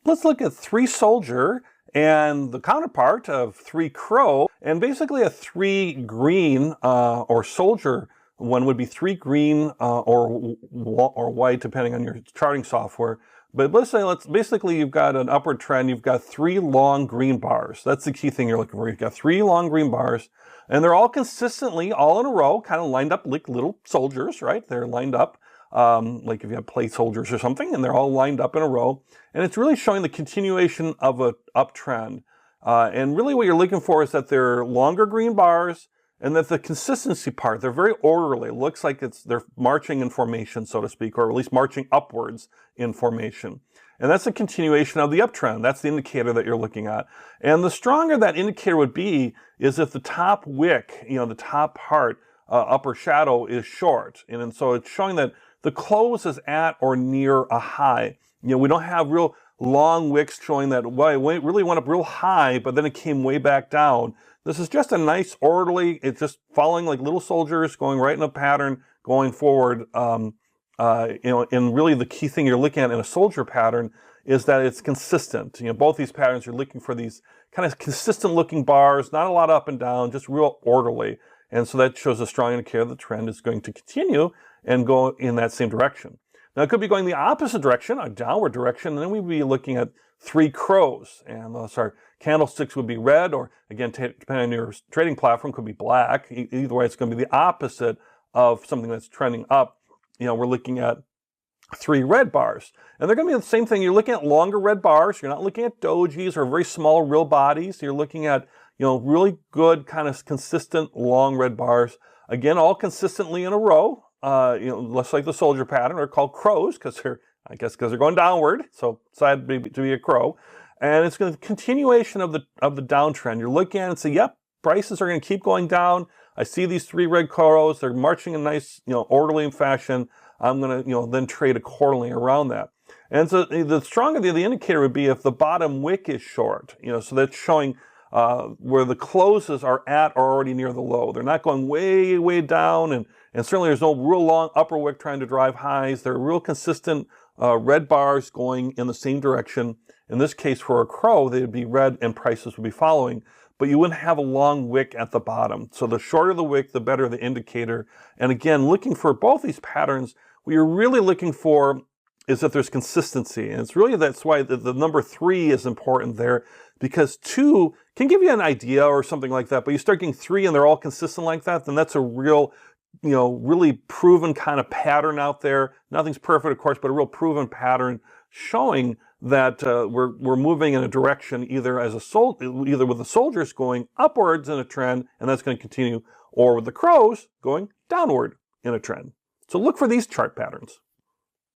Let's look at 3 soldier and the counterpart of 3 crow, and basically a 3 green or soldier one would be 3 green or white, depending on your charting software. But basically you've got an upward trend. You've got 3 long green bars. That's the key thing you're looking for. You've got 3 long green bars, and they're all consistently all in a row, kind of lined up like little soldiers, right? They're lined up. Like if you have plate soldiers or something, and they're all lined up in a row. And it's really showing the continuation of an uptrend. And really what you're looking for is that they're longer green bars, and that the consistency part, they're very orderly. It looks like they're marching in formation, so to speak, or at least marching upwards in formation. And that's a continuation of the uptrend. That's the indicator that you're looking at. And the stronger that indicator would be is if the top wick, the top part, upper shadow is short. And so it's showing that the close is at or near a high. We don't have real long wicks showing that it really went up real high, but then it came way back down. This is just a nice orderly, it's just following like little soldiers, going right in a pattern, going forward. And really the key thing you're looking at in a soldier pattern is that it's consistent. Both these patterns, you're looking for these kind of consistent looking bars, not a lot up and down, just real orderly. And so that shows a strong indicator the trend is going to continue and go in that same direction. Now it could be going the opposite direction, a downward direction, and then we'd be looking at 3 crows. And candlesticks would be red, or again, depending on your trading platform, could be black. Either way, it's going to be the opposite of something that's trending up. We're looking at 3 red bars. And they're going to be the same thing. You're looking at longer red bars. You're not looking at dojis or very small real bodies. You're looking at really good kind of consistent long red bars. Again, all consistently in a row. Less like the soldier pattern. They're called crows because they're going downward. So decided to be a crow. And it's going to continuation of the downtrend. You're looking at it and say, yep, prices are going to keep going down. I see these 3 red crows. They're marching in nice, orderly fashion. I'm going to, then trade accordingly around that. And so the stronger the indicator would be if the bottom wick is short. So that's showing where the closes are at or already near the low. They're not going way, way down, and certainly there's no real long upper wick trying to drive highs. They're real consistent red bars going in the same direction. In this case, for a crow, they'd be red and prices would be following, but you wouldn't have a long wick at the bottom. So the shorter the wick, the better the indicator. And again, looking for both these patterns, what you're really looking for is that there's consistency. And it's really, that's why the number 3 is important there, because 2 can give you an idea or something like that, but you start getting 3 and they're all consistent like that, then that's a real, really proven kind of pattern out there. Nothing's perfect, of course, but a real proven pattern showing that we're moving in a direction either with the soldiers going upwards in a trend, and that's going to continue, or with the crows going downward in a trend. So look for these chart patterns.